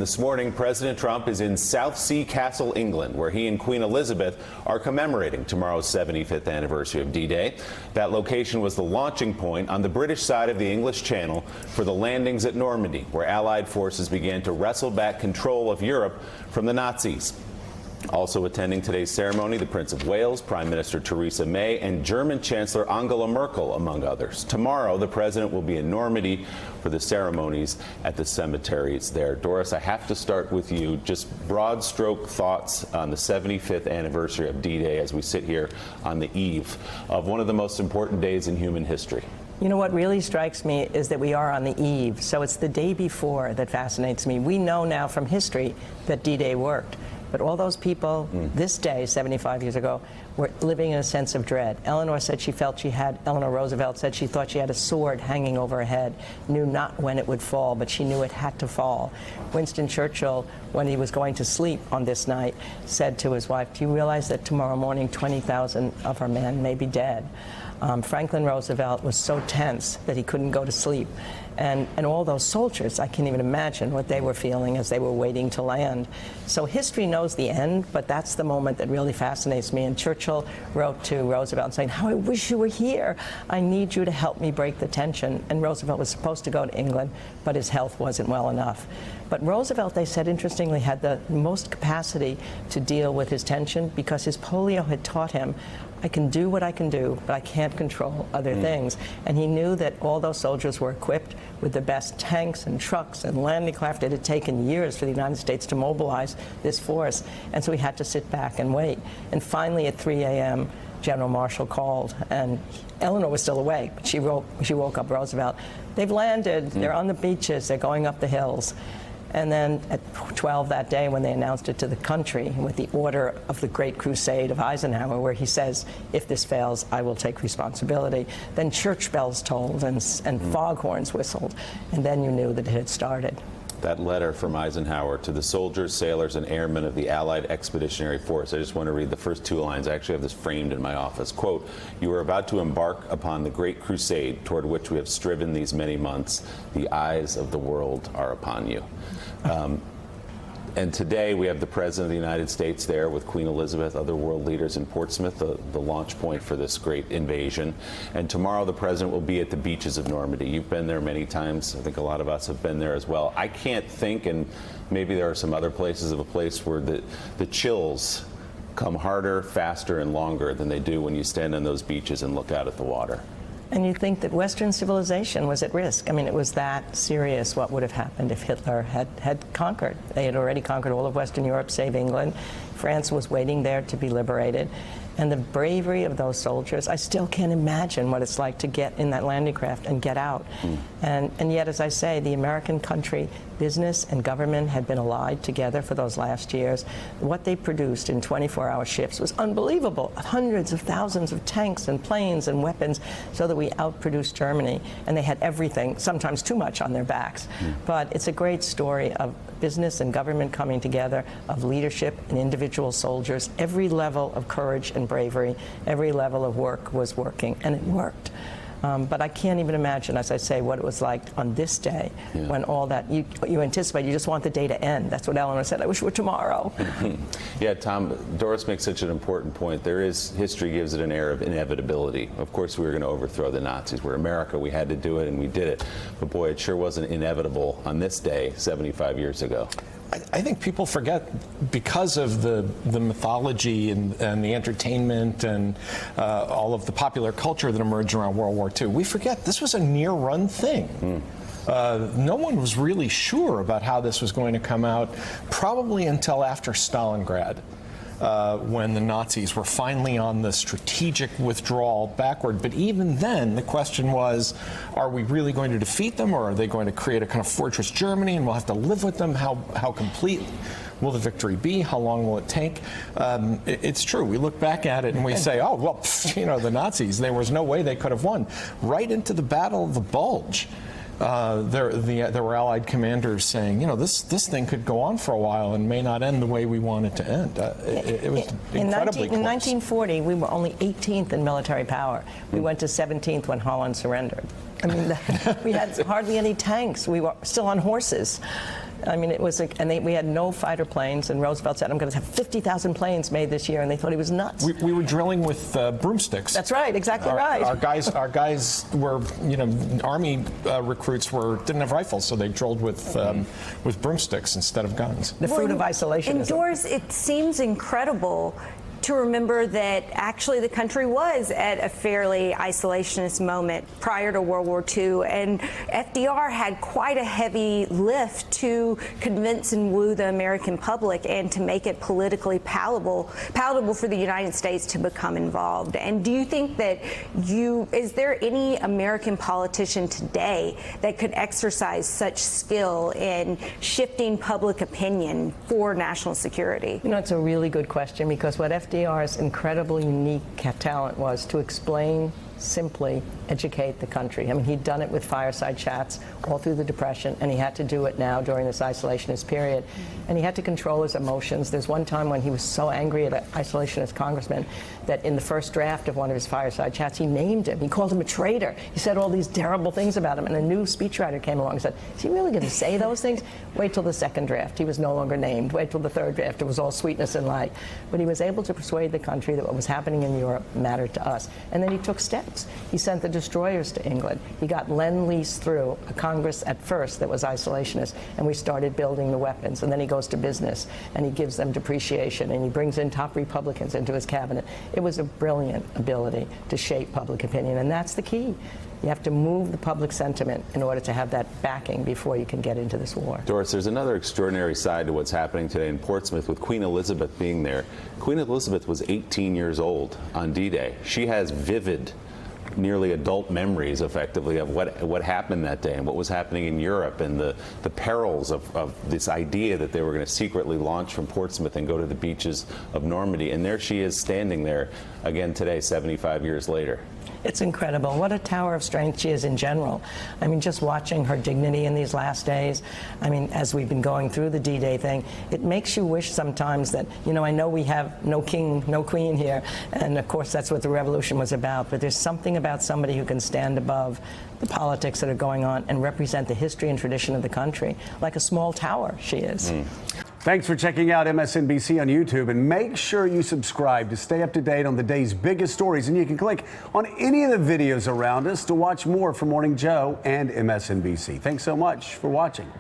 this morning, President Trump is in Southsea Castle, England, where he and Queen Elizabeth are commemorating tomorrow's 75th anniversary of D-Day. That location was the launching point on the British side of the English Channel for the landings at Normandy, where Allied forces began to wrestle back control of Europe from the Nazis. Also attending today's ceremony, the Prince of Wales, Prime Minister Theresa May, and German Chancellor Angela Merkel, among others. Tomorrow, the president will be in Normandy for the ceremonies at the cemeteries there. Doris, I have to start with you. Just broad stroke thoughts on the 75th anniversary of D-Day as we sit here on the eve of one of the most important days in human history. You know what really strikes me is that we are on the eve, so it's the day before that fascinates me. We know now from history that D-Day worked. But all those people this day, 75 years ago, were living in a sense of dread. Eleanor Roosevelt said she thought she had a sword hanging over her head, knew not when it would fall, but she knew it had to fall. Winston Churchill, when he was going to sleep on this night, said to his wife, "Do you realize that tomorrow morning 20,000 of our men may be dead?" Franklin Roosevelt was so tense that he couldn't go to sleep. And all those soldiers, I can't even imagine what they were feeling as they were waiting to land. So history knows the end, but that's the moment that really fascinates me. And Churchill wrote to Roosevelt saying, "How I wish you were here. I need you to help me break the tension." And Roosevelt was supposed to go to England, but his health wasn't well enough. But Roosevelt, they said, interestingly, had the most capacity to deal with his tension because his polio had taught him, I can do what I can do, but I can't control other things. And he knew that all those soldiers were equipped with the best tanks and trucks and landing craft. It had taken years for the United States to mobilize this force. And so he had to sit back and wait. And finally, at 3 a.m., General Marshall called, and Eleanor was still awake, but she woke up Roosevelt. They've landed. They're on the beaches. They're going up the hills. And then at 12 that day, when they announced it to the country with the order of the Great Crusade of Eisenhower, where he says, if this fails, I will take responsibility, then church bells tolled and foghorns whistled, and then you knew that it had started. That letter from Eisenhower to the soldiers, sailors, and airmen of the Allied Expeditionary Force. I just want to read the first two lines. I actually have this framed in my office. Quote, "You are about to embark upon the Great Crusade toward which we have striven these many months. The eyes of the world are upon you." And today we have the President of the United States there with Queen Elizabeth, other world leaders in Portsmouth, the launch point for this great invasion. And tomorrow the President will be at the beaches of Normandy. You've been there many times. I think a lot of us have been there as well. I can't think, and maybe there are some other places, of a place where the chills come harder, faster, and longer than they do when you stand on those beaches and look out at the water. And you think that Western civilization was at risk. I mean, it was that serious what would have happened if Hitler had conquered. They had already conquered all of Western Europe, save England. France was waiting there to be liberated. And the bravery of those soldiers, I still can't imagine what it's like to get in that landing craft and get out. And yet, as I say, the American country, business and government had been allied together for those last years. What they produced in 24-hour shifts was unbelievable. Hundreds of thousands of tanks and planes and weapons, so that we outproduced Germany. And they had everything, sometimes too much, on their backs. But it's a great story of business and government coming together, of leadership and individual soldiers. Every level of courage and bravery, every level of work was working, and it worked. But I can't even imagine, as I say, what it was like on this day when all that, you anticipate, you just want the day to end. That's what Eleanor said, I wish it were tomorrow. Yeah, Tom, Doris makes such an important point. History gives it an air of inevitability. Of course we were going to overthrow the Nazis. We're America, we had to do it, and we did it. But boy, it sure wasn't inevitable on this day 75 years ago. I think people forget, because of the mythology and the entertainment and all of the popular culture that emerged around World War II, we forget this was a near-run thing. No one was really sure about how this was going to come out, probably until after Stalingrad. When the Nazis were finally on the strategic withdrawal backward. But even then, the question was, are we really going to defeat them, or are they going to create a kind of fortress Germany and we'll have to live with them? How complete will the victory be? How long will it take? It's true. We look back at it and we say, oh, well, you know, the Nazis, there was no way they could have won. Right into the Battle of the Bulge. There were Allied commanders saying, you know, this thing could go on for a while and may not end the way we want it to end. It was incredibly close. In 1940, we were only 18th in military power. We went to 17th when Holland surrendered. I mean, we had hardly any tanks. We were still on horses. I mean, it was, we had no fighter planes, and Roosevelt said, I'm going to have 50,000 planes made this year, and they thought he was nuts. We were drilling with broomsticks. That's right, exactly right. Our guys were, Army recruits didn't have rifles, so they drilled with broomsticks instead of guns. The fruit of isolationism. And Doris, it seems incredible to remember that actually the country was at a fairly isolationist moment prior to World War II, and FDR had quite a heavy lift to convince and woo the American public and to make it politically palatable for the United States to become involved. And do you think that is there any American politician today that could exercise such skill in shifting public opinion for national security? It's a really good question, because what FDR's incredibly unique talent was to explain, simply educate the country. I mean, he'd done it with fireside chats all through the Depression, and he had to do it now during this isolationist period. And he had to control his emotions. There's one time when he was so angry at an isolationist congressman that in the first draft of one of his fireside chats, he named him. He called him a traitor. He said all these terrible things about him. And a new speechwriter came along and said, is he really going to say those things? Wait till the second draft. He was no longer named. Wait till the third draft. It was all sweetness and light. But he was able to persuade the country that what was happening in Europe mattered to us. And then he took steps. He sent the destroyers to England. He got Lend-Lease through a Congress at first that was isolationist, and we started building the weapons. And then he goes to business, and he gives them depreciation, and he brings in top Republicans into his cabinet. It was a brilliant ability to shape public opinion, and that's the key. You have to move the public sentiment in order to have that backing before you can get into this war. Doris, there's another extraordinary side to what's happening today in Portsmouth with Queen Elizabeth being there. Queen Elizabeth was 18 years old on D-Day. She has vivid, nearly adult memories, effectively, of what happened that day and what was happening in Europe and the perils of this idea that they were going to secretly launch from Portsmouth and go to the beaches of Normandy. And there she is standing there again today, 75 years later. It's incredible. What a tower of strength she is in general. I mean, just watching her dignity in these last days, I mean, as we've been going through the D-Day thing, it makes you wish sometimes that, I know we have no king, no queen here, and of course that's what the revolution was about, but there's something about somebody who can stand above the politics that are going on and represent the history and tradition of the country, like a small tower she is. Thanks for checking out MSNBC on YouTube, and make sure you subscribe to stay up to date on the day's biggest stories. And you can click on any of the videos around us to watch more from Morning Joe and MSNBC. Thanks so much for watching.